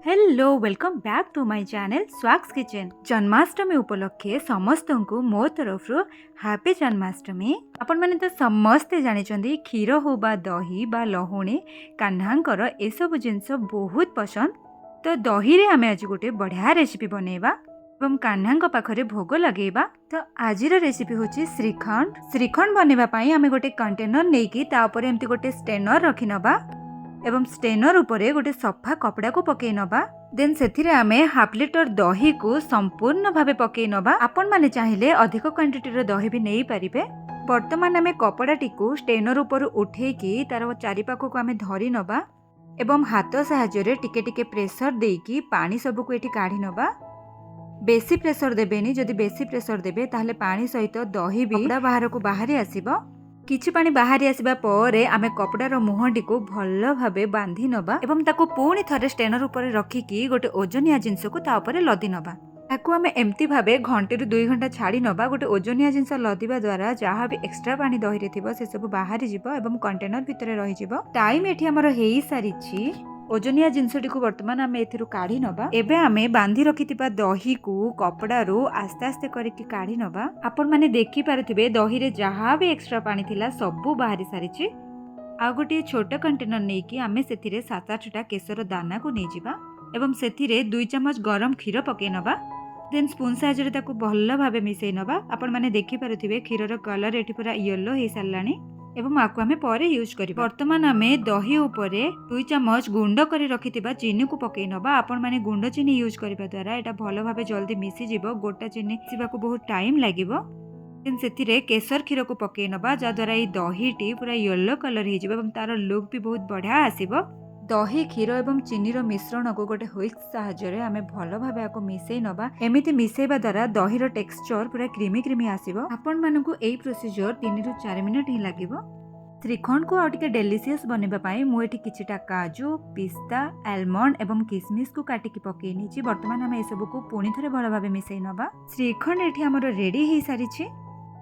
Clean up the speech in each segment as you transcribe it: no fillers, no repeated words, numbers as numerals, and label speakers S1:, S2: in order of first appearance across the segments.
S1: Hello welcome back to my channel Swax kitchen. Janmashtami उपलक्षे समस्त को मो तरफ हैप्पी जन्माष्टमी। आपण माने तो समस्ते जानिचंदी क्षीर हो बा दही बा लहुणी कान्हांकर ए सब जिनस बहुत पसंद। तो दही रे आमे आज गोटे बढ़िया रेसिपी बनेबा एवं कान्हांक पाखरे भोग लगेबा। तो आजिर रेसिपी होची श्रीखंड। श्रीखंड बनेबा पई आमे गोटे कंटेनर नेकी ता ऊपर एम्ति गोटे स्टेनर रखि नबा एवं स्टेनर उपरे गोटे सफा कपड़ा को पकई नबा। देन सेथिरे आमे हाफ लिटर दही को संपूर्ण भावे पकई नबा। आपण माने चाहिले अधिक क्वांटिटी रो दही भी नेई परिबे। वर्तमान आमे कपड़ा टिकु स्टेनर ऊपर उठेकी तार चारि पाखो को आमे धरि नबा एवं हाथ सहाय्य रे टिके टिके प्रेशर देकी पानी सब को एठी काढी नबा। बेसी प्रेशर देबेनी, जदि बेसी प्रेशर देबे ताहले पानी सहित दही भी कपड़ा बाहर को बाहरी आसीबो। किछि पानी बाहरी आसीबा परे आमे कपड़ार मुहंटी को भल भाबे बांधी नबा एवं ताको पुणी थरे स्टेनर ऊपर रखिकी गोटे ओजनिया जिंस को ता ऊपर लदी नबा। ताको आमे एम्ति भाबे घंटे रु 2 घंटा छाड़ी नबा। गोटे ओजनिया जिंस लदिबा द्वारा जहाँ भी एक्स्ट्रा पानी दही रे थिबो से सब बाहरी जिवो एवं कंटेनर भितरे रहि जिवो। टाइम एठी हमर हेई सारिछि। ओजनिया जिनसटी को वर्तमान आमे एथिरु काढी नबा। एबे आमे बांधी रखितिबा दही को कपड़ा रो आस्ते आस्ते करके काढी नबा। आपण माने देखि पारुथिबे दही रे जहाँ भी एक्स्ट्रा पानी थिला सबु बाहरी सारिछि। आ गोटे छोट कंटेनर नेकी आमे सेथिरे 7-8टा केसर दाना को नै जिबा एवं सेथिरे 2 चम्मच गरम क्षीर पके नबा। देन स्पून साहाय्य रे ताको भल्ल भाबे मिसै नबा। आपण माने देखि पारुथिबे क्षीरर कलर एठी पूरा येलो हे सारलानी एवं आकु आमे परे यूज करिबा। वर्तमान आमे दही उपरे 2 चम्मच गुंड करी रखितिबा चीनी को पके नबा। आपण माने गुंड चीनी यूज करिबा द्वारा एटा भलो भाबे जल्दी मिसी जिवो। गोटा चीनी मिसिबा को बहुत टाइम लागिवो। देन सेथिरे केसर क्षीर को पके नबा जा द्वारा ए दहीटी पूरा येलो कलर हे जिवो एवं तार लुक भी बहुत बढ़िया आसीबो। दही क्षीर एवं चीनी रो मिश्रण को गोटे व्हिस्क सहाय्य रे आमे भलो भाबे आको मिसै नबा। एमिति मिसैबा द्वारा दही रो टेक्सचर पूरा क्रीमी क्रीमी आसीबो। आपण मानकु एई प्रोसीजर 3 रु 4 मिनिट ही लागिवो। श्रीखंड को आउटिके डेलीशियस बनेबा पाई मु एठी किछिटा काजू, पिस्ता, आलमंड एवं किसमिस को काटिकी पकेई निछि। वर्तमान हम ए सब को पुणी थरे भलो भाबे मिसै नबा। श्रीखंड एठी हमर रेडी हे सारिछि।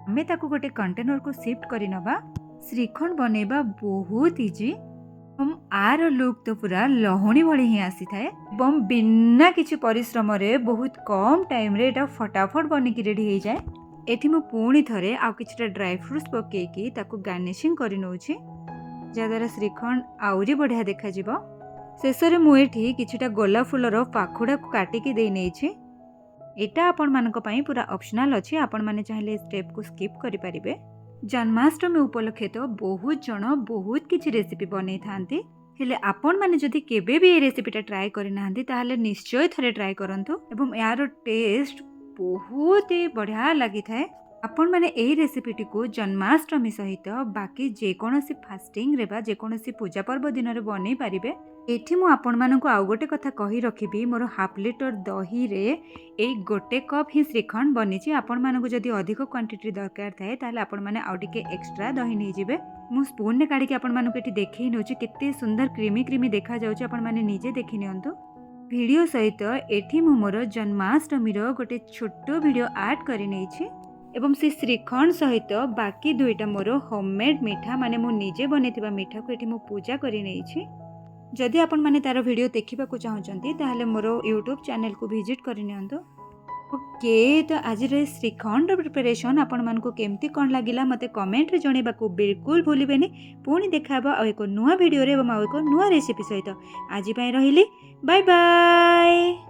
S1: हमें ताको गोटे कंटेनर को शिफ्ट करि नबा। श्रीखंड बनेबा बहुत इजी। हम आर लुक तो पूरा लहुणी भली ही आसी थाए एवं बिना किछि परिश्रम रे बहुत कम टाइम रे एटा फटाफट बनिकी रेडी हे जाए। एठी मु पुणी थरे आ किछिटा ड्राई फ्रूट्स पकेकी ताको गार्निशिंग करि नउछि जा द्वारा श्रीखंड आउरी बढ़िया देखा जिवो। शेषरे मु एठी किछिटा गोलाप फूलर पाखुडा को काटिकी देई नेछि। एटा आपण मानक पई पूरा ऑप्शनल अछि। आपण माने चाहिले स्टेप को स्किप करि परिबे। जन्माष्टमी उपलक्षे तो बहुत जण बहुत किछि रेसिपी बनै थांती, हेले आपण माने जदि केबे भी ए रेसिपीटा ट्राई करि नाहंती ताहाले निश्चय थरे ट्राई करंतु एवं यार टेस्ट बहुत ही बढ़िया लगी थाए। आपण माने एही रेसिपीटी को जन्माष्टमी सहित बाकी जेकोनोसी फास्टिंग रे बा जेकोनोसी पूजा पर्व दिन रे बनै पारिबे। एठी मु आपण मानकु आउ गोटे कथा कहि रखिबी, मोर हाफ लिटर दही रे एई गोटे कप ही श्रीखंड बनिछि। आपण मानकु जदि अधिक क्वांटिटी दरकार थाए ताले आपण माने आउ टिके एक्स्ट्रा दही नै जिवे। मु स्पून ने काढी के आपण मानकु एठी देखै नउछि केते सुंदर क्रीमी क्रीमी देखा जाउछि। आपण माने निजे देखि नियंतु। वीडियो सहित एठी मु मोर जन्माष्टमी रो गोटे छोटो वीडियो ऐड करि नेछि एवं से श्रीखंड सहित बाकी 2टा मोर होममेड मीठा माने मु निजे बनेथिबा मीठा को एठी मु पूजा करि नेछि। जदि आपण माने तार वीडियो देखिबा को चाहउचंती ताहले मोर YouTube चैनल को विजिट करि नियंतु। ओके, तो आज रे श्रीखंड प्रिपरेशन आपण मानको केमती कोन लागिला मते कमेंट रे जणेबा को बिल्कुल भूलिबेनी। पुणी देखाबा आ एको नुवा वीडियो रे एवं आ एको नुवा रेसिपी सहित। आज पय रहिली, बाय बाय।